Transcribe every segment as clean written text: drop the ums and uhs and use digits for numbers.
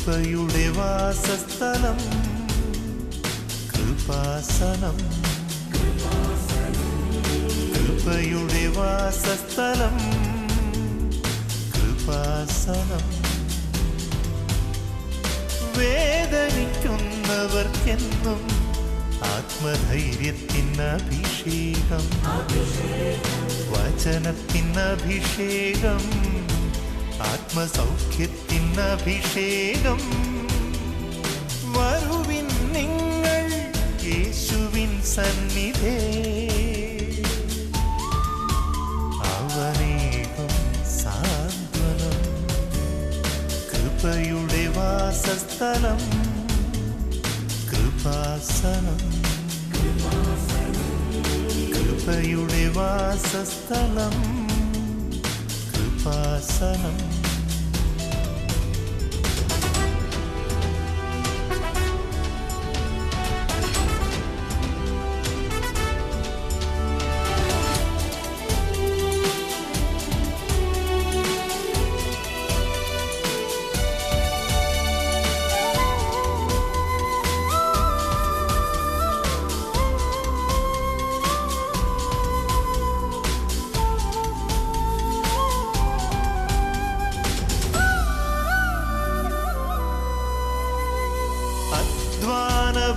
കൃപയുടെ വാസസ്ഥലം കൃപാസനം, കൃപയുടെ വാസസ്ഥലം കൃപാസനം. വേദനിക്കുന്നവർക്കെന്നും ആത്മധൈര്യത്തിനഭിഷേകം, വചനത്തിനഭിഷേകം, ആത്മസൗഖ്യത്തിനഭിഷേകം. വരുവിൻ നിങ്ങൾ യേശുവിൻ സന്നിധേ, അവനേകും സാന്ത്വനം. കൃപയുടെ വാസസ്ഥലം കൃപാസനം, കൃപയുടെ വാസസ്ഥലം കൃപാസനം.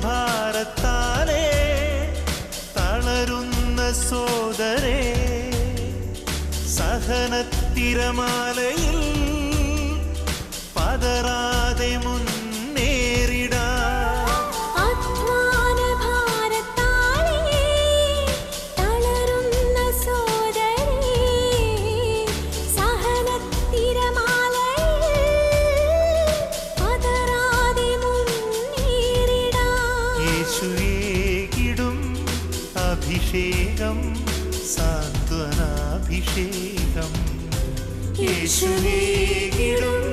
ഭാരത്താലേ തളരുന്ന സോദരേ, സഹനത്തിരമാലയിൽ പതറാതെ മുന്നേറിടാം. അഭിഷേകം സാന്ത്വനാഭിഷേകം, യേശുവേകിടും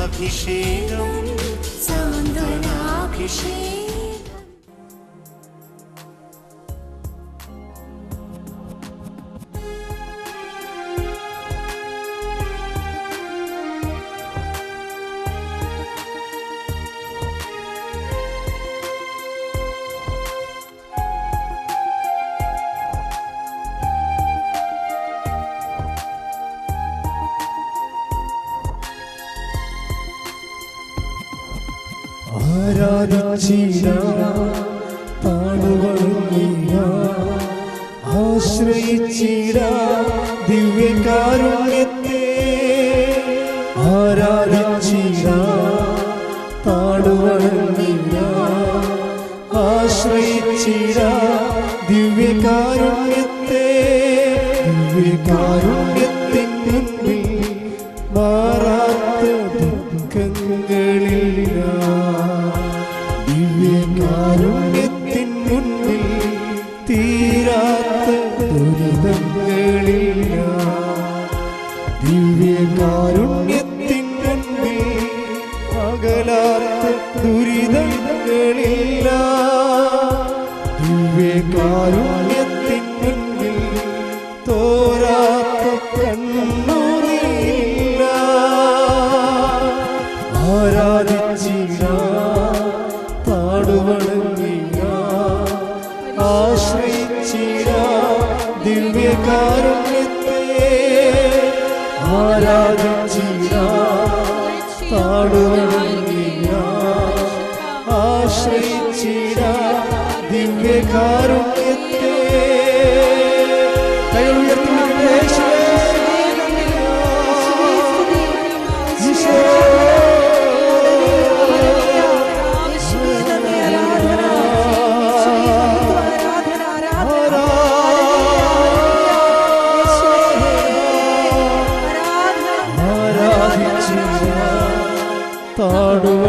അഭിഷേകം സാന്ത്വനാഭിഷേകം. ആശ്രയിച്ചിടാം ദിവ്യകാരുണ്യത്തെ, ആരാധിച്ചിടാം പാടുവണങ്ങിടാം. ആശ്രയിച്ചിടാം ദിവ്യകാരുണ്യത്തെ, ദിവ്യകാരുണ്യത്തിൻ മുൻപിൽ മാറാത്ത ദുഃഖങ്ങളില്ല. ദിവ്യകാരുണ്യത്തിൻ മുൻപിൽ തീരാത്ത ദുരിതങ്ങളില്ല. ദിവ്യകാരുണ്യത്തിൻ മുൻപിൽ അകലാത്ത ദുരിതങ്ങളില്ല. ദിവ്യകാരുണ്യത്തിൻ മുൻപിൽ തോരാത്ത കണ്ണുനീരില്ല. ആരാധിച്ചിടാം പാടുവണങ്ങിടാം. ആശ്രയിച്ചിടാം ദിവ്യകാരുണ്യത്തെ, ആരാധിച്ചിടാം പാടുവണങ്ങിടാം. ആശ്രയിച്ചിടാം ദിവ്യകാരുണ്യത്തെ. കൈകൾ ഉയർത്തി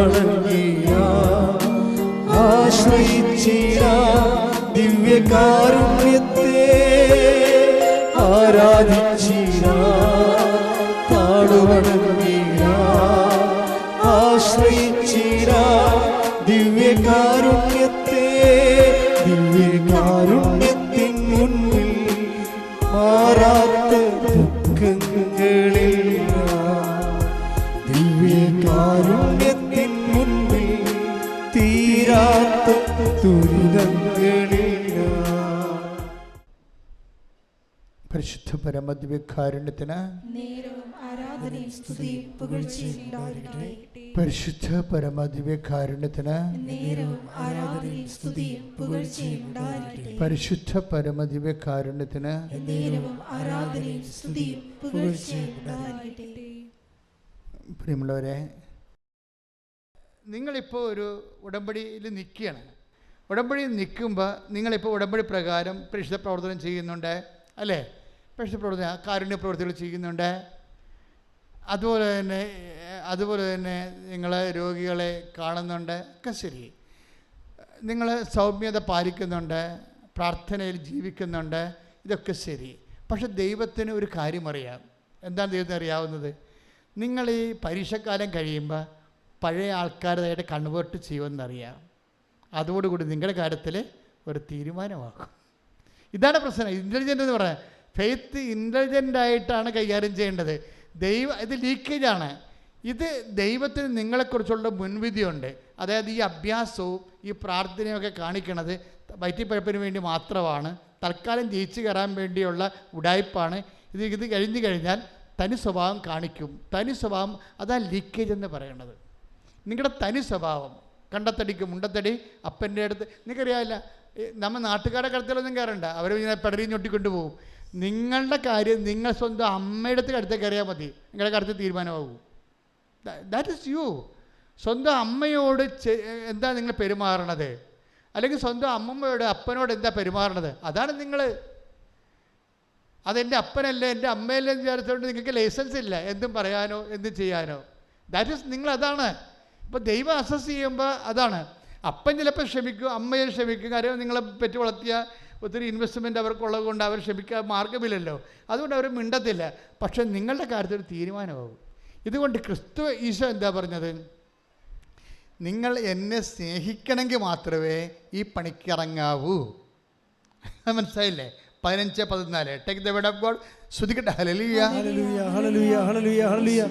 പാടുവണങ്ങിടാം. ആശ്രയിച്ചിടാം ദിവ്യകാരുണ്യത്തെ, ആരാധിച്ചിടാം പാടുവണങ്ങിടാം. ആശ്രയിച്ചിടാം ദിവ്യകാരുണ്യത്തെ, ദിവ്യകാരുണ്യത്തിൻ മുൻപിൽ മാറാത്ത ദുഃഖങ്ങളില്ല. ദിവ്യകാരുണ്യത്തിൻ ദുരിതങ്ങളില്ല. പരിശുദ്ധ പരമദിവ്യകാരുണ്യത്തിന് നേരവും ആരാധനയും സ്തുതിയും പുകഴ്ചയും ഉണ്ടായിരിക്കട്ടെ. പരിശുദ്ധ പരമദിവ്യകാരുണ്യത്തിന് നേരവും ആരാധനയും സ്തുതിയും പുകഴ്ചയും ഉണ്ടായിരിക്കട്ടെ. പരിശുദ്ധ പരമദിവ്യകാരുണ്യത്തിന് നേരവും ആരാധനയും സ്തുതിയും പുകഴ്ചയും ഉണ്ടായിരിക്കട്ടെ. പ്രിയമുള്ളവരെ, നിങ്ങളിപ്പോൾ ഒരു ഉടമ്പടിയിൽ നിൽക്കുകയാണ്. ഉടമ്പടിയിൽ നിൽക്കുമ്പോൾ നിങ്ങളിപ്പോൾ ഉടമ്പടി പ്രകാരം പരിശുദ്ധ പ്രവർത്തനം ചെയ്യുന്നുണ്ട്, അല്ലേ? പരിശുദ്ധ പ്രവർത്തനം, കാരുണ്യ പ്രവർത്തികൾ ചെയ്യുന്നുണ്ട്. അതുപോലെ തന്നെ നിങ്ങൾ രോഗികളെ കാണുന്നുണ്ട്, ഒക്കെ ശരി. നിങ്ങൾ സൗമ്യത പാലിക്കുന്നുണ്ട്, പ്രാർത്ഥനയിൽ ജീവിക്കുന്നുണ്ട്, ഇതൊക്കെ ശരി. പക്ഷെ ദൈവത്തിന് ഒരു കാര്യം അറിയാം. എന്താണ് ദൈവത്തിന് അറിയാവുന്നത്? നിങ്ങൾ ഈ പരീക്ഷക്കാലം കഴിയുമ്പോൾ പഴയ ആൾക്കാരായിട്ട് കൺവേർട്ട് ചെയ്യുമെന്നറിയാം. അതോടുകൂടി നിങ്ങളുടെ കാര്യത്തിൽ ഒരു തീരുമാനമാകും. ഇതാണ് പ്രശ്നം. ഇൻ്റലിജൻ്റ് എന്ന് പറയാം. ഫെയ്ത്ത് ഇൻ്റലിജൻ്റായിട്ടാണ് കൈകാര്യം ചെയ്യേണ്ടത്. ഇത് ലീക്കേജാണ്. ഇത് ദൈവത്തിന് നിങ്ങളെക്കുറിച്ചുള്ള മുൻവിധിയുണ്ട്. അതായത് ഈ അഭ്യാസവും ഈ പ്രാർത്ഥനയൊക്കെ കാണിക്കുന്നത് വയറ്റിപ്പഴപ്പിന് വേണ്ടി മാത്രമാണ്, തൽക്കാലം ജയിച്ചു കയറാൻ വേണ്ടിയുള്ള ഉടായ്പാണ്. ഇത് കഴിഞ്ഞു കഴിഞ്ഞാൽ തനി സ്വഭാവം കാണിക്കും. തനി സ്വഭാവം, അതാണ് ലീക്കേജ് എന്ന് പറയുന്നത്. നിങ്ങളുടെ തനി സ്വഭാവം, കണ്ടത്തടിക്കും മുണ്ടത്തടി അപ്പൻ്റെ അടുത്ത്. നിങ്ങൾക്കറിയാമില്ല, നമ്മൾ നാട്ടുകാരുടെ കടത്തിലൊന്നും കയറണ്ട, അവർ ഇങ്ങനെ പെടറി ഞൊട്ടിക്കൊണ്ട് പോകും. നിങ്ങളുടെ കാര്യം നിങ്ങൾ സ്വന്തം അമ്മയുടെ അടുത്തേക്ക് അറിയാൽ മതി, നിങ്ങളുടെ കാര്യത്തിൽ തീരുമാനമാകും. That is U. സ്വന്തം അമ്മയോട് എന്താ നിങ്ങൾ പെരുമാറണത്, അല്ലെങ്കിൽ സ്വന്തം അമ്മമ്മയോട് അപ്പനോട് എന്താ പെരുമാറണത്, അതാണ് നിങ്ങൾ. അതെൻ്റെ അപ്പനല്ലേ എൻ്റെ അമ്മയല്ലേ എന്ന് വിചാരിച്ചുകൊണ്ട് നിങ്ങൾക്ക് ലൈസൻസ് ഇല്ല എന്തും പറയാനോ എന്തും ചെയ്യാനോ. ദാറ്റ് ഈസ് നിങ്ങൾ. അതാണ് ഇപ്പോൾ ദൈവം അസസ് ചെയ്യുമ്പോൾ അതാണ്. അപ്പൻ ചിലപ്പോൾ ക്ഷമിക്കും, അമ്മയെ ക്ഷമിക്കും. കാര്യം നിങ്ങളെ പെറ്റ് വളർത്തിയ ഒത്തിരി ഇൻവെസ്റ്റ്മെൻറ്റ് അവർക്കുള്ളത് കൊണ്ട് അവർ ക്ഷമിക്കാൻ മാർഗമില്ലല്ലോ, അതുകൊണ്ട് അവർ മിണ്ടത്തില്ല. പക്ഷെ നിങ്ങളുടെ കാര്യത്തിൽ ഒരു തീരുമാനമാകും. ഇതുകൊണ്ട് ക്രിസ്തു ഈശോ എന്താ പറഞ്ഞത്? നിങ്ങൾ എന്നെ സ്നേഹിക്കണമെങ്കിൽ മാത്രമേ ഈ പണിക്കിറങ്ങാവൂ. മനസ്സിലായില്ലേ? 15-14 take the word of God. സ്തുതിക്കട്ടെ. ഹല്ലേലൂയ, ഹല്ലേലൂയ, ഹല്ലേലൂയ, ഹല്ലേലൂയ, ഹല്ലേലൂയ.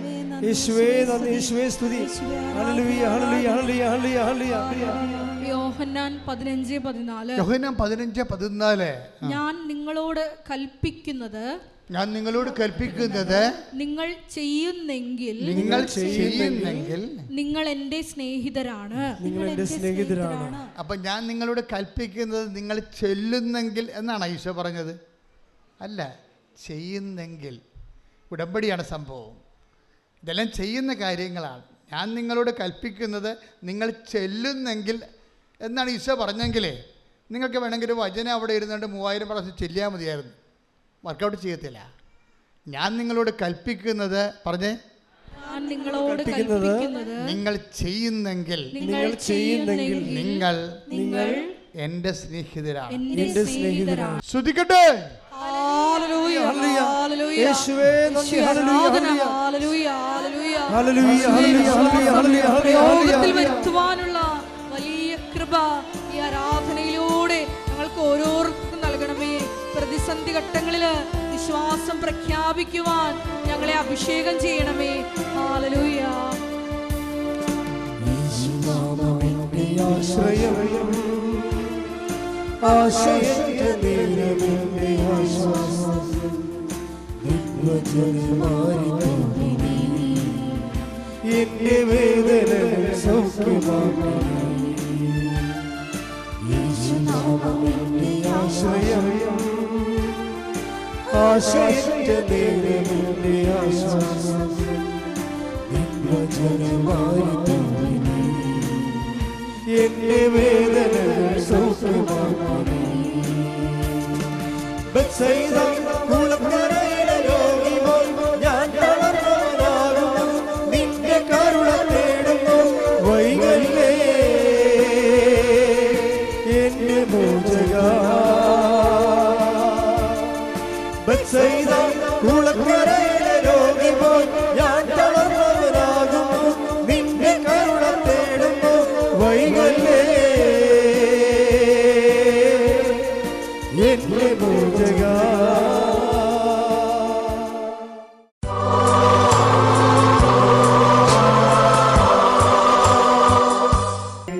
യേശുവേ നന്ദി, യേശുവേ സ്തുതി. ഹല്ലേലൂയ, ഹല്ലേലൂയ, ഹല്ലേലൂയ, ഹല്ലേലൂയ, ഹല്ലേലൂയ. യോഹന്നാൻ 15:14. യോഹന്നാൻ 15:14. ഞാൻ നിങ്ങളോട് കൽപ്പിക്കുന്നത് നിങ്ങൾ ചെയ്യുന്നെങ്കിൽ നിങ്ങൾ എൻ്റെ സ്നേഹിതരാണ്. അപ്പം ഞാൻ നിങ്ങളോട് കൽപ്പിക്കുന്നത് നിങ്ങൾ ചെല്ലുന്നെങ്കിൽ എന്നാണ് ഈശോ പറഞ്ഞത്. അല്ല, ചെയ്യുന്നെങ്കിൽ. ഉടമ്പടിയാണ് സംഭവം. ഇതെല്ലാം ചെയ്യുന്ന കാര്യങ്ങളാണ്. ഞാൻ നിങ്ങളോട് കൽപ്പിക്കുന്നത് നിങ്ങൾ ചെല്ലുന്നെങ്കിൽ എന്നാണ് ഈശോ പറഞ്ഞെങ്കിലേ നിങ്ങൾക്ക് വേണമെങ്കിൽ ഒരു വചനം അവിടെ ഇരുന്നുകൊണ്ട് 3000 പ്രാവശ്യം ചെല്ലിയാൽ മതിയായിരുന്നു. വർക്കൗട്ട് ചെയ്യത്തില്ല. ഞാൻ നിങ്ങളോട് കൽപ്പിക്കുന്നത് പറഞ്ഞേ, നിങ്ങൾ ചെയ്യുന്നെങ്കിൽ നിങ്ങൾ എൻ്റെ സ്നേഹിതരാണ്. ശ്രുതിക്കട്ടെ. വരുത്തുവാനുള്ള വലിയ കൃപ ഈ ആരാധനയിലൂടെ ഞങ്ങൾക്ക് ഓരോരുത്തർക്കും നൽകണമേ. പ്രതിസന്ധി ഘട്ടങ്ങളിൽ വിശ്വാസം പ്രഖ്യാപിക്കുവാൻ ഞങ്ങളെ അഭിഷേകം ചെയ്യണമേ. ഹല്ലേലൂയ. എന്റെ വേദന സൗഖ്യമാക്കണമേ. ആശ്രയത്തിന്റെ ആശ്വാസം എന്റെ വേദന സൗഖ്യമാക്കണമേ. ബത്സയിദ കുളക്കരയിലെ രോഗിമോൻ ഞാൻ തളർന്നവനാകുന്നു, നിന്റെ കരുണ തേടുന്നു വൈകല്ലേ എന്റെ മോചകാ. ബത്സയിദ കുളക്കരയിലെ രോഗിമോൻ ഞാൻ തളർന്നവനാകുന്നു, നിന്റെ കരുണ തേടുന്നു വൈകല്ലേ എന്റെ മോചകാ.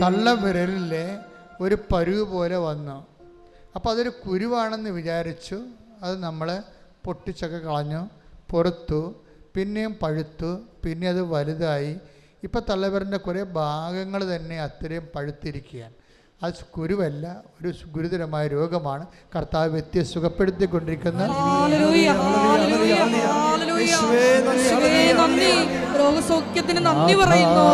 തള്ളവിരലിലെ ഒരു പരുവ് പോലെ വന്നു. അപ്പോൾ അതൊരു കുരുവാണെന്ന് വിചാരിച്ചു. അത് നമ്മൾ പൊട്ടിച്ചൊക്കെ കളഞ്ഞു, പുറത്തു, പിന്നെയും പഴുത്തു, പിന്നെ അത് വലുതായി. ഇപ്പം തള്ളവിരലിൻ്റെ കുറേ ഭാഗങ്ങൾ തന്നെ അത്രയും പഴുത്തിരിക്കുകയാണ്. അത് കുരുവല്ല, ഒരു ഗുരുതരമായ രോഗമാണ്. കർത്താവ് വ്യക്തിയെ സുഖപ്പെടുത്തിക്കൊണ്ടിരിക്കുന്ന രോഗസൗഖ്യത്തിന് നന്ദി പറയുന്നു.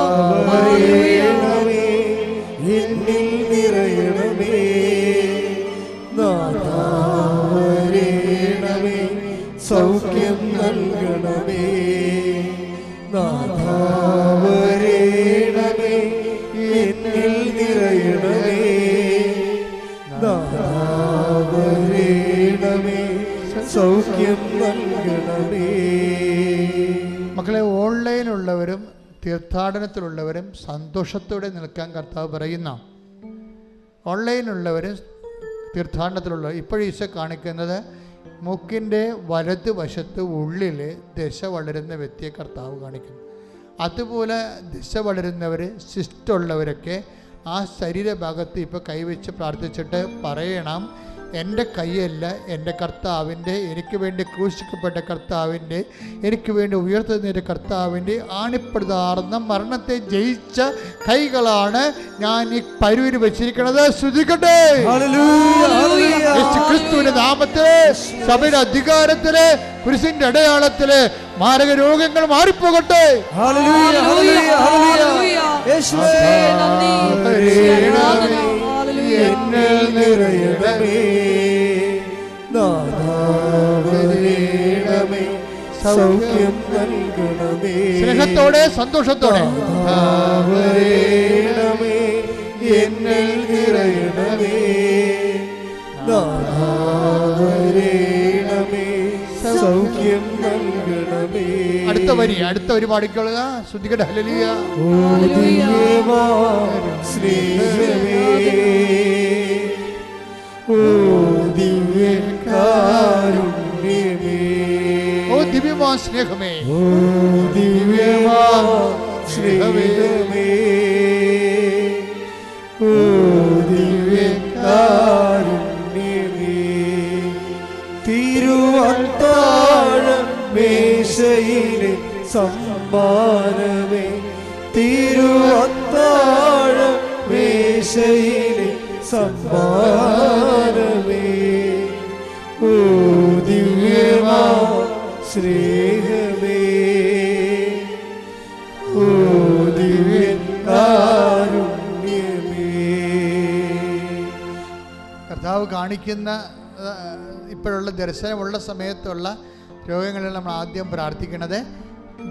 സൗഖ്യം നൽകണമേ, എന്നിൽ നിറയണമേ, സൗഖ്യം നൽകണമേ. മക്കളെ, ഓൺലൈനിലുള്ളവരും തീർത്ഥാടനത്തിലുള്ളവരും സന്തോഷത്തോടെ നിൽക്കാൻ കർത്താവ് പറയുന്ന, ഓൺലൈനിലുള്ളവരും തീർത്ഥാടനത്തിലുള്ളവർ ഇപ്പോഴും ഈശോ കാണിക്കുന്നത് മൂക്കിൻ്റെ വലത് വശത്ത് ഉള്ളിൽ ദശ വളരുന്ന വ്യക്തിയെ കർത്താവ് കാണിക്കുന്നു. അതുപോലെ ദശ വളരുന്നവർ, സിസ്റ്റുള്ളവരൊക്കെ ആ ശരീരഭാഗത്ത് ഇപ്പോൾ കൈവച്ച് പ്രാർത്ഥിച്ചിട്ട് പറയണം, എൻ്റെ കൈയല്ല, എൻ്റെ കർത്താവിൻ്റെ, എനിക്ക് വേണ്ടി ക്രൂശിക്കപ്പെട്ട കർത്താവിൻ്റെ, എനിക്ക് വേണ്ടി ഉയർത്തുന്നതിൻ്റെ കർത്താവിൻ്റെ ആണിപ്പെടുതാർന്ന മരണത്തെ ജയിച്ച കൈകളാണ് ഞാൻ ഈ പരുവിന് വെച്ചിരിക്കുന്നത്. ശ്രുതിക്കട്ടെ. ക്രിസ്തുവിന്റെ നാമത്തില്, സഭയുടെ അധികാരത്തില്, കുരിശിന്റെ അടയാളത്തില് മാരക രോഗങ്ങൾ മാറിപ്പോകട്ടെ. എന്നിൽ നിറയണമേ, സൗഖ്യം നൽകണമേ. സ്നേഹത്തോടെ, സന്തോഷത്തോടെ എന്നിൽ നിറയണമേ, സൗഖ്യം നൽകണമേ. അടുത്ത വരി പാടിക്കൊള്ളുക. ശ്രുതികട്ടെ. ഹല്ലേലൂയ. സ്നേഹമേ, ഓ ദിവ്യകാരുണ്യമേ, ഓ ദിവ്യമാ സ്നേഹമേ, ഓ ദിവ്യമാ സ്നേഹമേ, ഓ ദിവ്യകാരുണ്യമേ. തിരുവത്താഴ മേശയിലെ സമ്മാനമേ, തിരുവത്താഴ മേശയിലെ സമ്മാനമേ, ഓ ദിവ്യമാ സ്നേഹമേ, ഓ ദിവ്യകാരുണ്യമേ. കർത്താവ് കാണിക്കുന്ന ഇപ്പോഴുള്ള ദർശനമുള്ള സമയത്തുള്ള രോഗങ്ങളിൽ നമ്മൾ ആദ്യം പ്രാർത്ഥിക്കണത്.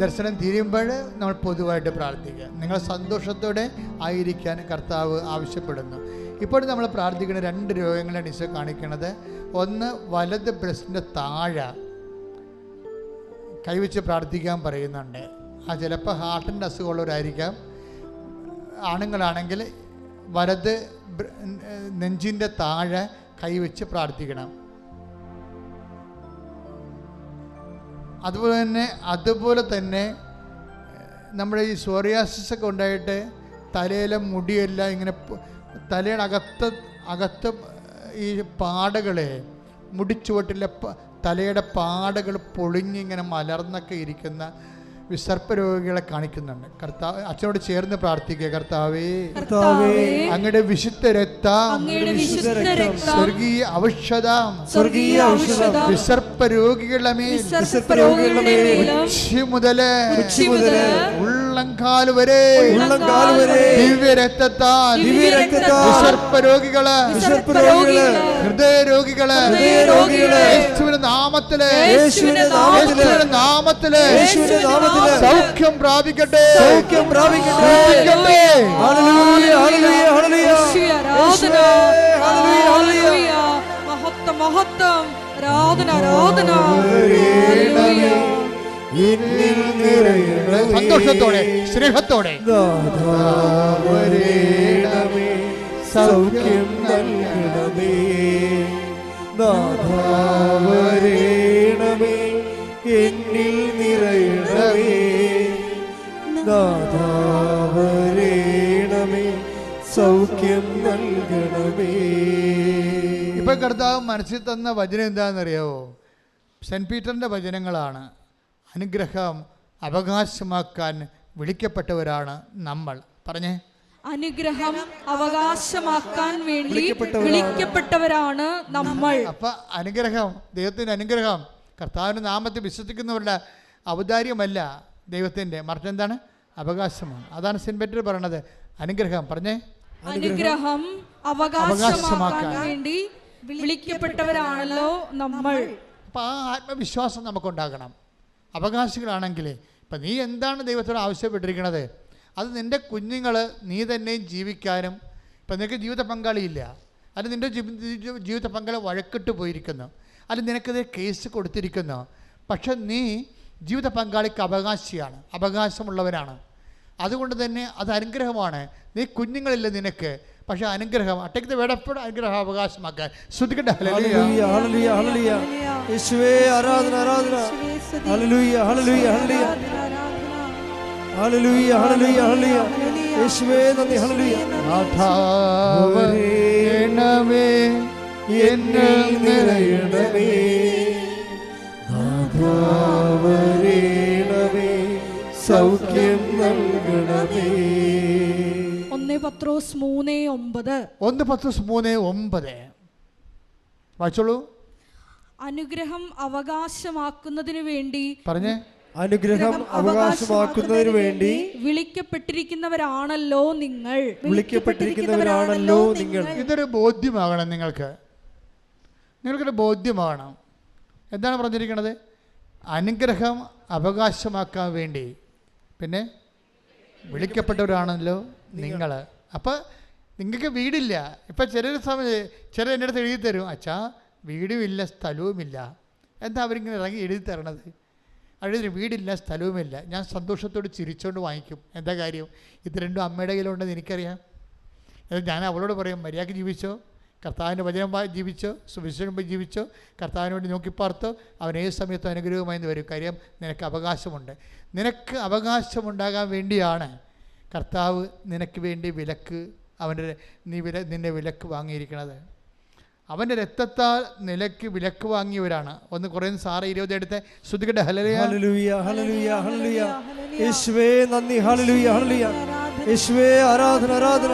ദർശനം തീരുമ്പോൾ നമ്മൾ പൊതുവായിട്ട് പ്രാർത്ഥിക്കുക. നിങ്ങൾ സന്തോഷത്തോടെ ആയിരിക്കാൻ കർത്താവ് ആവശ്യപ്പെടുന്നു. ഇപ്പോൾ നമ്മൾ പ്രാർത്ഥിക്കുന്ന 2 രോഗങ്ങളാണ് ഈശോ കാണിക്കുന്നത്. ഒന്ന്, വലത് ബ്രസ്റ്റിൻ്റെ താഴെ കൈവച്ച് പ്രാർത്ഥിക്കാൻ പറയുന്നുണ്ട്. ആ ചിലപ്പോൾ ഹാർട്ടിൻ്റെ അസുഖമുള്ളവരായിരിക്കാം. ആണുങ്ങളാണെങ്കിൽ വലത് നെഞ്ചിൻ്റെ താഴെ കൈവച്ച് പ്രാർത്ഥിക്കണം. അതുപോലെ തന്നെ നമ്മുടെ ഈ സോറിയാസിസ് ഒക്കെ ഉണ്ടായിട്ട് തലയിലെ മുടിയെല്ലാം ഇങ്ങനെ തലയുടെ അകത്ത് ഈ പാടകളെ, മുടിച്ചുവട്ടിലെ തലയുടെ പാടകൾ പൊളിഞ്ഞിങ്ങനെ മലർന്നൊക്കെ ഇരിക്കുന്ന വിസർപ്പ രോഗികളെ കാണിക്കുന്നുണ്ട്. കർത്താവ് അച്ഛനോട് ചേർന്ന് പ്രാർത്ഥിക്കുക. കർത്താവേ, അങ്ങയുടെ വിശുദ്ധ രക്തം, സ്വർഗീയ ഔഷധം വിസർപ്പ രോഗികളുടെ മേൽ ഉച്ചി മുതല് ഉള്ളംകാല് വരെ ദിവ്യ രക്തത്താൽ വിസർപ്പ രോഗികള്, ഹൃദയ രോഗികള് യേശുവിന്റെ നാമത്തില് സൗഖ്യം പ്രാപിക്കട്ടെ, സൗഖ്യം പ്രാപിക്കട്ടെ. മഹത്വം മഹത്വം, ആരാധന ആരാധന. സന്തോഷത്തോടെ സ്നേഹത്തോടെ സൗഖ്യം നൽകണമേ, നാഥാവരേണമേ, എന്നിൽ നിറയണമേ, നാഥാവരേണമേ, സൗഖ്യം നൽകണമേ. ഇപ്പൊ കർത്താവ് മനസ്സിൽ തന്ന വചനം എന്താണെന്നറിയാവോ? സെന്റ് പീറ്ററിന്റെ വചനങ്ങളാണ്. അനുഗ്രഹം അവകാശമാക്കാൻ വിളിക്കപ്പെട്ടവരാണ് നമ്മൾ. പറഞ്ഞേ, അനുഗ്രഹം അവകാശമാക്കാൻ വേണ്ടി വിളിക്കപ്പെട്ടവരാണ് നമ്മൾ. അപ്പൊ അനുഗ്രഹം, ദൈവത്തിന്റെ അനുഗ്രഹം കർത്താവിന്റെ നാമത്തിൽ വിശ്വസിക്കുന്നവരുടെ ഔദാര്യമല്ല ദൈവത്തിന്റെ, മറിച്ച് എന്താണ്? അവകാശമാണ്. അതാണ് സെന്റ് പീറ്റർ പറയണത്. അനുഗ്രഹം പറഞ്ഞേ, അനുഗ്രഹം അവകാശമാക്കാൻ വേണ്ടി വിളിക്കപ്പെട്ടവരാണല്ലോ നമ്മൾ. അപ്പൊ ആ ആത്മവിശ്വാസം നമുക്കുണ്ടാകണം. അവകാശികളാണെങ്കിൽ ഇപ്പം നീ എന്താണ് ദൈവത്തോട് ആവശ്യപ്പെട്ടിരിക്കുന്നത്, അത് നിൻ്റെ കുഞ്ഞുങ്ങൾ നീ തന്നെയും ജീവിക്കാനും. ഇപ്പം നിനക്ക് ജീവിത പങ്കാളിയില്ല, അത് നിൻ്റെ ജീവിത പങ്കാളി വഴക്കിട്ട് പോയിരിക്കുന്നു, അത് നിനക്കത് കേസ് കൊടുത്തിരിക്കുന്നു. പക്ഷെ നീ ജീവിത പങ്കാളിക്ക് അവകാശിയാണ്, അവകാശമുള്ളവനാണ്. അതുകൊണ്ട് തന്നെ അത് അനുഗ്രഹമാണ്. നീ കുഞ്ഞുങ്ങളില്ല നിനക്ക്, പക്ഷെ അനുഗ്രഹം വേടപ്പോഴും അനുഗ്രഹം അവകാശമാക്കാൻ ശ്രദ്ധിക്കട്ടെ. ഹല്ലേലൂയ ഹല്ലേലൂയ ഹല്ലേലൂയ. യേശുവേ ആരാധന ആരാധന. ഹല്ലേലൂയ ഹല്ലേലൂയ ഹല്ലേലൂയ ഹല്ലേലൂയ ഹല്ലേലൂയ ഹല്ലേലൂയ. യേശുവേ നന്ദി. ഹല്ലേലൂയ. നാഥാവരേണമേ എന്നിൽ നിറയണമേ, നാഥാവരേണമേ സൗഖ്യം നൽകണമേ. 1 പത്രോസ് 3:9. 1 പത്രോസ് 3:9 വായിച്ചോളൂ. അനുഗ്രഹം അവകാശമാക്കുന്നതിനു വേണ്ടി പറഞ്ഞേ, അനുഗ്രഹം അവകാശമാക്കുന്നതിന് വേണ്ടി വിളിക്കപ്പെട്ടിരിക്കുന്നവരാണല്ലോ നിങ്ങൾ. വിളിക്കപ്പെട്ടിരിക്കുന്നവരാണല്ലോ നിങ്ങൾ. ഇതൊരു ബോധ്യമാകണം നിങ്ങൾക്കൊരു ബോധ്യമാകണം. എന്താണ് പറഞ്ഞിരിക്കുന്നത്? അനുഗ്രഹം അവകാശമാക്കാൻ വേണ്ടി പിന്നെ വിളിക്കപ്പെട്ടവരാണല്ലോ നിങ്ങൾ. അപ്പം നിങ്ങൾക്ക് വീടില്ല. ഇപ്പം ചില എൻ്റെ അടുത്ത് എഴുതി തരും, അച്ഛാ വീടുമില്ല സ്ഥലവുമില്ല. എന്താ അവരിങ്ങനെ ഇറങ്ങി എഴുതി തരണത്? എഴുതി വീടില്ല സ്ഥലവുമില്ല. ഞാൻ സന്തോഷത്തോട് ചിരിച്ചുകൊണ്ട് വാങ്ങിക്കും. എന്താ കാര്യം? ഇത് രണ്ടും അമ്മയുടെ കയ്യിലുണ്ടെന്ന് എനിക്കറിയാം. ഞാൻ അവളോട് പറയും, മര്യാദയ്ക്ക് ജീവിച്ചോ, കർത്താവിൻ്റെ വചനം ജീവിച്ചോ, സുവിശേഷം ജീവിച്ചോ, കർത്താവിന് വേണ്ടി നോക്കിപ്പാർത്തോ, അവൻ ഏത് സമയത്തും അനുഗ്രഹമായി വരും. കാര്യം നിനക്ക് അവകാശമുണ്ട്. നിനക്ക് അവകാശമുണ്ടാകാൻ വേണ്ടിയാണ് കർത്താവ് നിനക്ക് വേണ്ടി നിന്നെ വിലക്ക് വാങ്ങിയിരിക്കുന്നത്. അവൻ്റെ രക്തത്താൽ നിലയ്ക്ക് വിലക്ക് വാങ്ങിയവരാണ്. 1 കൊറിന്ത്യർ 6:20 എടുത്ത് ശ്രദ്ധിക്കട്ടെ. ഹല്ലേലൂയ ഹല്ലേലൂയ ഹല്ലേലൂയ. യേശുവേ നന്ദി. ഹല്ലേലൂയ ഹല്ലേലൂയ. യേശുവേ ആരാധന ആരാധന.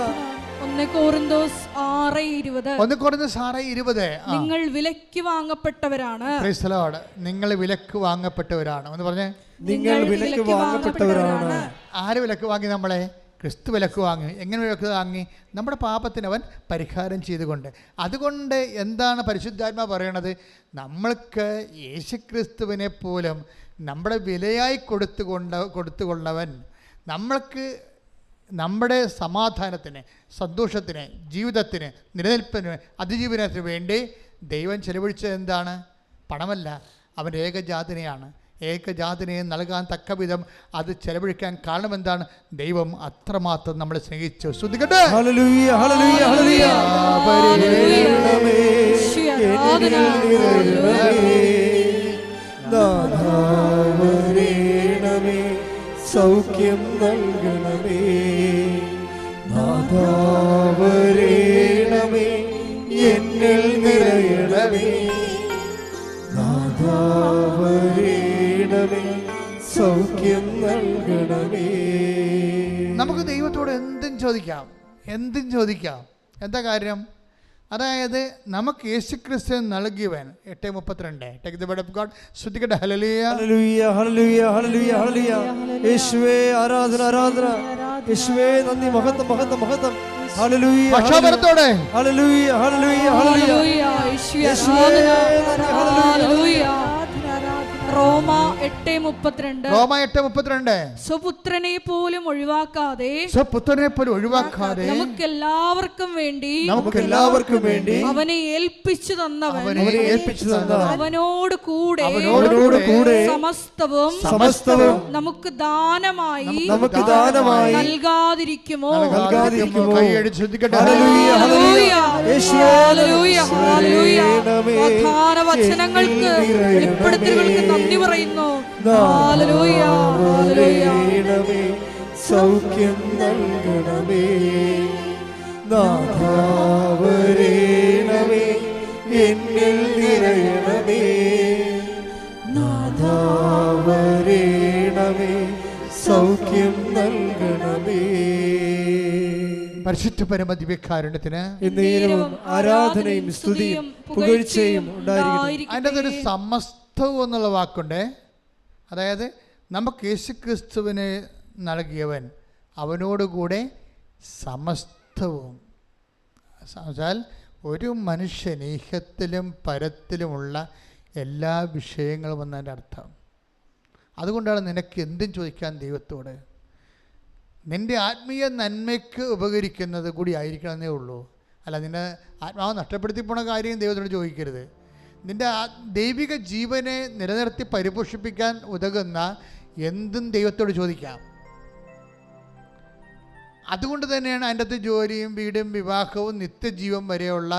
1 കൊറിന്തോസ് 6:20. 1 കൊറിന്ത്യർ 6:20. നിങ്ങൾ വിലക്ക് വാങ്ങപ്പെട്ടവരാണ്. Praise the Lord. നിങ്ങൾ വിലക്ക് വാങ്ങപ്പെട്ടവരാണ്. ഒന്ന് പറഞ്ഞേ, നിങ്ങൾ വിലക്ക് വാങ്ങപ്പെട്ടവരാണ്. ആര് വിലക്ക് വാങ്ങി? നമ്മളെ ക്രിസ്തു വിലക്ക് വാങ്ങി. എങ്ങനെ വിലക്ക് വാങ്ങി? നമ്മുടെ പാപത്തിന് അവൻ പരിഹാരം ചെയ്തുകൊണ്ട്. അതുകൊണ്ട് എന്താണ് പരിശുദ്ധാത്മാ പറയണത്? നമ്മൾക്ക് യേശുക്രിസ്തുവിനെ പോലും നമ്മുടെ വിലയായി കൊടുത്തുകൊള്ളവൻ നമ്മൾക്ക് നമ്മുടെ സമാധാനത്തിന്, സന്തോഷത്തിന്, ജീവിതത്തിന്, നിലനിൽപ്പിന്, അതിജീവനത്തിന് വേണ്ടി ദൈവം ചെലവഴിച്ചത് എന്താണ്? പണമല്ല, അവൻ്റെ ഏകജാതനെയാണ്. ഏകജാതനെ നൽകാൻ തക്ക വിധം അത് ചെലവഴിക്കാൻ കാരണം എന്താണ്? ദൈവം അത്രമാത്രം നമ്മളെ സ്നേഹിച്ചു. ശ്രദ്ധിക്കട്ടെ. ഹല്ലേലൂയ ഹല്ലേലൂയ ഹല്ലേലൂയ. നാഥാവരേണമേ സൗഖ്യം നൽകണമേ, നാഥാവരേണമേ എന്നിൽ നിറയണമേ, നാഥാവരേണമേ സൗഖ്യം നൽകണമേ. നമുക്ക് ദൈവത്തോട് എന്തും ചോദിക്കാം. എന്താ കാര്യം? അതായത് നമുക്ക് യേശുക്രിസ്തു നൽകിയവൻ. 8:32 take the word of God. ശ്രദ്ധിക്കട്ടെ. ഹല്ലേലൂയ ഹല്ലേലൂയ ഹല്ലേലൂയ ഹല്ലേലൂയ ഹല്ലേലൂയ. യേശുവേ ആരാധന ആരാധന. യേശുവേ നന്ദി. മഹത്വം മഹത്വം മഹത്വം. ഹല്ലേലൂയ പക്ഷോപരത്തോടെ ഹല്ലേലൂയ ഹല്ലേലൂയ ഹല്ലേലൂയ. ഹല്ലേലൂയ. റോമ 8:32. സ്വപുത്രനെ പോലും ഒഴിവാക്കാതെ നമുക്കെല്ലാവർക്കും വേണ്ടി അവനെ ഏൽപ്പിച്ചു തന്നവൻ അവനോട് കൂടെ സമസ്തവും നമുക്ക് ദാനമായി നൽകാതിരിക്കുമോ? പ്രധാന വചനങ്ങൾക്ക് വെളിപ്പെടുത്തലുകൾക്ക് നന്ദി പറയുന്നു. സൗഖ്യം നൽകണമേ, നാഥാ വരേണമേ, എന്നിൽ നിറയണമേ. നാഥാ വരേണമേ, സൗഖ്യം നൽകണമേ. പരിശുദ്ധ പരമ ദിവ്യകാരുണ്യത്തിന് എന്നേരവും ആരാധനയും സ്തുതിയും പുകഴ്ചയും ഉണ്ടായിരിക്കട്ടെ. അതിൻ്റെ അകത്തൊരു സമസ്തവും എന്നുള്ള വാക്കുണ്ട്. അതായത് നമുക്ക് യേശുക്രിസ്തുവിനെ നൽകിയവൻ അവനോടുകൂടെ സമസ്തവും. എന്നുവെച്ചാൽ ഒരു മനുഷ്യൻ ഈഹത്തിലും പരത്തിലുമുള്ള എല്ലാ വിഷയങ്ങളും എന്നതിൻ്റെ അർത്ഥം. അതുകൊണ്ടാണ് നിനക്ക് എന്തും ചോദിക്കാൻ ദൈവത്തോട്. നിൻ്റെ ആത്മീയ നന്മയ്ക്ക് ഉപകരിക്കുന്നത് കൂടി ആയിരിക്കണമെന്നേ ഉള്ളൂ. അല്ല, നിൻ്റെ ആത്മാവ് നഷ്ടപ്പെടുത്തി പോണ കാര്യം ദൈവത്തോട് ചോദിക്കരുത്. നിൻ്റെ ദൈവിക ജീവനെ നിലനിർത്തി പരിപോഷിപ്പിക്കാൻ ഉതകുന്ന എന്തും ദൈവത്തോട് ചോദിക്കാം. അതുകൊണ്ട് തന്നെയാണ് അതിൻ്റെ അകത്ത് ജോലിയും വീടും വിവാഹവും നിത്യജീവൻ വരെയുള്ള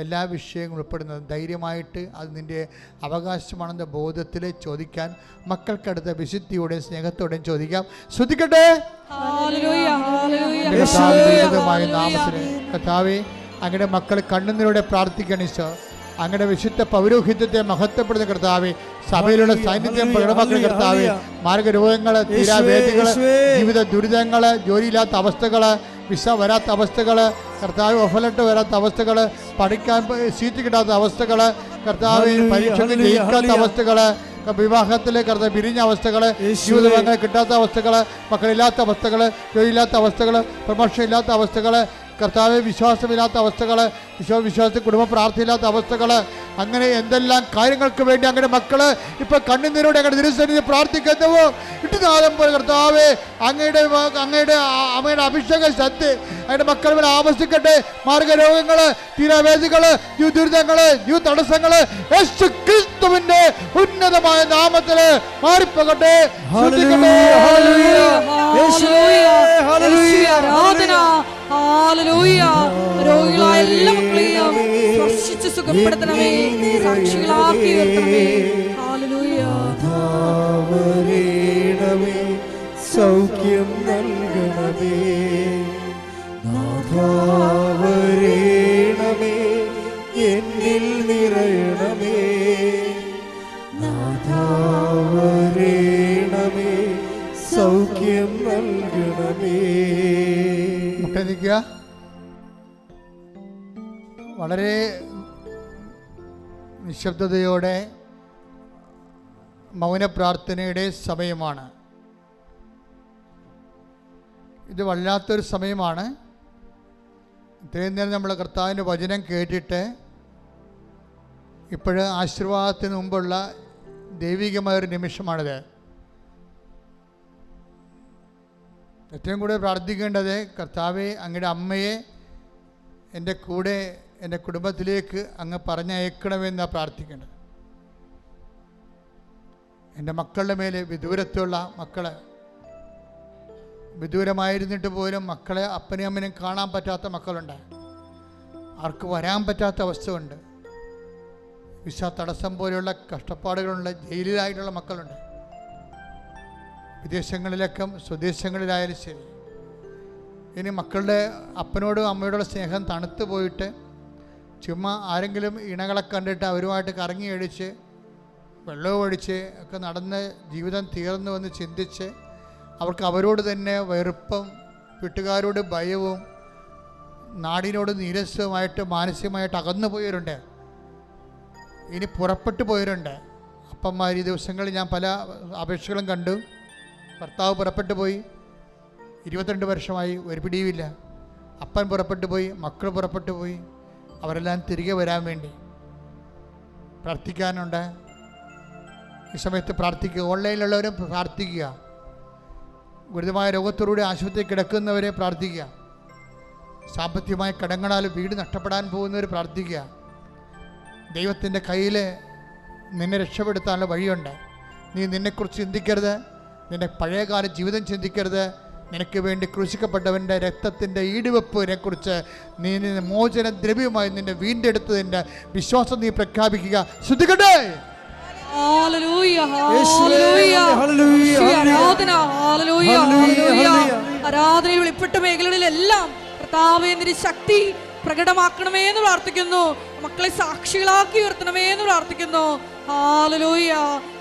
എല്ലാ വിഷയങ്ങളും ഉൾപ്പെടുന്നത്. ധൈര്യമായിട്ട് അത് നിൻ്റെ അവകാശമാണെന്ന ബോധത്തിൽ ചോദിക്കാൻ മക്കൾക്കടുത്ത വിശുദ്ധിയോടെയും സ്നേഹത്തോടെയും ചോദിക്കാം. ശ്രദ്ധിക്കട്ടെ. കർത്താവേ, അങ്ങയുടെ മക്കൾ കണ്ണുനീരോടെ പ്രാർത്ഥിക്കണം. ഈശോ, അങ്ങയുടെ വിശുദ്ധ പൗരോഹിത്യത്തെ മഹത്വപ്പെടുന്ന കർത്താവേ, സഭയിലുള്ള സാന്നിധ്യം പ്രകടമാക്കുന്ന കർത്താവേ, മാർഗരോഗങ്ങൾ, തീരാവേദികൾ, ജീവിത ദുരിതങ്ങൾ, ജോലിയില്ലാത്ത അവസ്ഥകൾ, വിസ വരാത്ത അവസ്ഥകൾ, കർത്താവ് ഒഫലട്ട് വരാത്ത അവസ്ഥകൾ, പഠിക്കാൻ സീറ്റ് കിട്ടാത്ത അവസ്ഥകൾ, കർത്താവ് പരീക്ഷയ്ക്ക് ജയിക്കാത്ത അവസ്ഥകൾ, വിവാഹത്തിൽ കർത്താവ് പിരിഞ്ഞ അവസ്ഥകൾ, ജീവിതങ്ങൾ കിട്ടാത്ത അവസ്ഥകൾ, മക്കളില്ലാത്ത അവസ്ഥകൾ, ജോലിയില്ലാത്ത അവസ്ഥകൾ, പ്രമോഷൻ ഇല്ലാത്ത അവസ്ഥകൾ, കർത്താവ് വിശ്വാസമില്ലാത്ത അവസ്ഥകൾ, വിശ്വാസത്തിൽ കുടുംബ പ്രാർത്ഥനയില്ലാത്ത അവസ്ഥകൾ, അങ്ങനെ എന്തെല്ലാം കാര്യങ്ങൾക്ക് വേണ്ടി അങ്ങനെ മക്കള് ഇപ്പൊ കണ്ണുനീരോടെ അങ്ങനെ തിരുസന്നിധി പ്രാർത്ഥിക്കുന്നവോ ഇട്ടുനാലം പോലെ കർത്താവേ, അങ്ങയുടെ അമ്മയുടെ അഭിഷേക ശക്തി അങ്ങയുടെ മക്കൾ മേൽ ആവസിക്കട്ടെ. മാർഗരോഗങ്ങള്, തീരാവേദികള്, ദുരിതങ്ങള്, തടസ്സങ്ങള് യേശുക്രിസ്തുവിന്റെ ഉന്നതമായ നാമത്തില് മാറിപ്പോകട്ടെ. രോഗികളായ എല്ലാ മക്കളെയും സ്പർശിച്ച് സുഖപ്പെടുത്തണമേ, സാക്ഷികളാക്കി ഉയർത്തണമേ. സൗഖ്യം നൽകണമേ. നാഥാ വരേണമേ, എന്നിൽ നിറയണമേ. നാഥാ വരേണമേ, സൗഖ്യം നൽകണമേ. വളരെ നിശബ്ദതയോടെ മൗന പ്രാർത്ഥനയുടെ സമയമാണ്. ഇത് വല്ലാത്തൊരു സമയമാണ്. ഇത്രയും നേരം നമ്മൾ കർത്താവിൻ്റെ വചനം കേട്ടിട്ട് ഇപ്പോഴ് ആശീർവാദത്തിന് മുമ്പുള്ള ദൈവികമായൊരു നിമിഷമാണിത്. ഏറ്റവും കൂടുതൽ പ്രാർത്ഥിക്കേണ്ടത്, കർത്താവെ, അങ്ങയുടെ അമ്മയെ എൻ്റെ കൂടെ എൻ്റെ കുടുംബത്തിലേക്ക് അങ്ങ് പറഞ്ഞയക്കണമെന്നാണ് പ്രാർത്ഥിക്കേണ്ടത്. എൻ്റെ മക്കളുടെ മേലെ, വിദൂരത്തുള്ള മക്കളെ, വിദൂരമായിരുന്നിട്ട് പോലും മക്കളെ അപ്പനെയും അമ്മനെയും കാണാൻ പറ്റാത്ത മക്കളുണ്ട്. ആർക്ക് വരാൻ പറ്റാത്ത അവസ്ഥയുണ്ട്. വിസ തടസ്സം പോലെയുള്ള കഷ്ടപ്പാടുകളുള്ള ജയിലിലായിട്ടുള്ള മക്കളുണ്ട്. വിദേശങ്ങളിലൊക്കെ സ്വദേശങ്ങളിലായാലും ശരി. ഇനി മക്കളുടെ അപ്പനോടും അമ്മയോടുള്ള സ്നേഹം തണുത്ത് പോയിട്ട് ചുമ്മാ ആരെങ്കിലും ഇണകളെ കണ്ടിട്ട് അവരുമായിട്ട് കറങ്ങി അടിച്ച് വെള്ളവും ഒഴിച്ച് ഒക്കെ നടന്ന് ജീവിതം തീർന്നുവെന്ന് ചിന്തിച്ച് അവർക്ക് അവരോട് തന്നെ വെറുപ്പും വീട്ടുകാരോട് ഭയവും നാടിനോട് നീരസവുമായിട്ട് മാനസികമായിട്ട് അകന്നു പോയവരുണ്ട്. ഇനി പുറപ്പെട്ടു പോയവരുണ്ട്. അപ്പന്മാർ ഈ ദിവസങ്ങളിൽ ഞാൻ പല അപേക്ഷകളും കണ്ടു. ഭർത്താവ് പുറപ്പെട്ടു പോയി, 22 വർഷമായി, ഒരു പിടിയുമില്ല. അപ്പൻ പുറപ്പെട്ടു പോയി, മക്കൾ പുറപ്പെട്ടു പോയി. അവരെല്ലാം തിരികെ വരാൻ വേണ്ടി പ്രാർത്ഥിക്കാനുണ്ട്. ഈ സമയത്ത് പ്രാർത്ഥിക്കുക. ഓൺലൈനിലുള്ളവരും പ്രാർത്ഥിക്കുക. ഗുരുതരമായ രോഗത്തോടുകൂടി ആശുപത്രി കിടക്കുന്നവരെ പ്രാർത്ഥിക്കുക. സാമ്പത്തികമായ കടങ്ങളാൽ വീട് നഷ്ടപ്പെടാൻ പോകുന്നവർ പ്രാർത്ഥിക്കുക. ദൈവത്തിൻ്റെ കയ്യിൽ നിന്നെ രക്ഷപ്പെടുത്താനുള്ള വഴിയുണ്ട്. നീ നിന്നെക്കുറിച്ച് ചിന്തിക്കരുത്. നിൻ്റെ പഴയകാല ജീവിതം ചിന്തിക്കരുത്. നിനക്ക് വേണ്ടി ക്രൂശിക്കപ്പെട്ടവൻ്റെ രക്തത്തിൻ്റെ ഈടുവെപ്പിനെക്കുറിച്ച് നീ മോചന ദ്രവ്യമായി നിന്നെ വീണ്ടെടുത്തതിൻ്റെ വിശ്വാസം നീ പ്രഖ്യാപിക്കുക. ശ്രദ്ധിക്കട്ടെ. ആരാധനയിൽ വെളിപ്പെട്ട മേഖലകളിലെല്ലാം കർത്താവേ നിന്റെ ശക്തി പ്രകടമാക്കണമേ എന്ന് പ്രാർത്ഥിക്കുന്നു. മക്കളെ സാക്ഷികളാക്കി ഉയർത്തണമേ എന്ന് പ്രാർത്ഥിക്കുന്നു. ഹല്ലേലൂയ,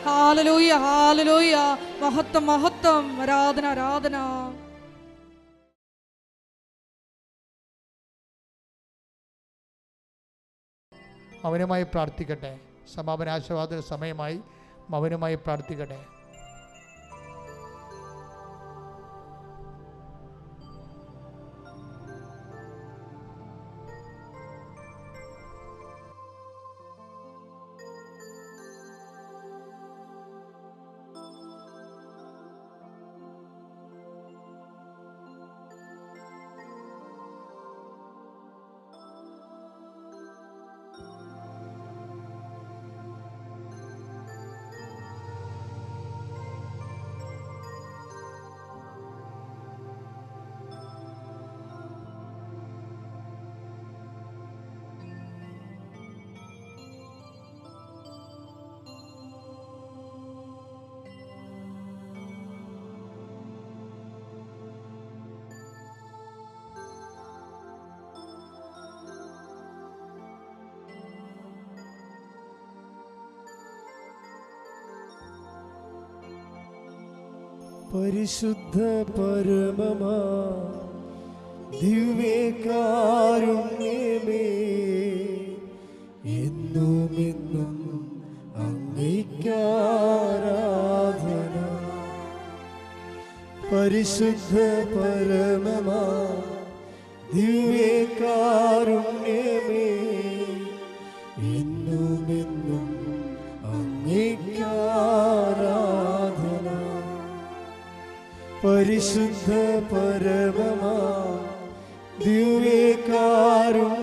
ഹല്ലേലൂയ, ഹല്ലേലൂയ. മഹത്വം, മഹത്വം, ആരാധന, ആരാധന. മൗനമായി പ്രാർത്ഥിക്കട്ടെ. സമാപനാശീർവാദ സമയമായി മൗനമായി പ്രാർത്ഥിക്കട്ടെ. പരിശുദ്ധ പരമമാ ദിവ്യകാരുണ്യമേ, എന്നും എന്നും അങ്ങേയ്ക്കാരാധന. പരിശുദ്ധ പരമമാ ദിവ്യകാരുണ്യമേ, എന്നും എന്നും അങ്ങേയ്ക്കാരാധന. പരിശുദ്ധ പരമമാ ദിവ്യകാരുണ്യമേ,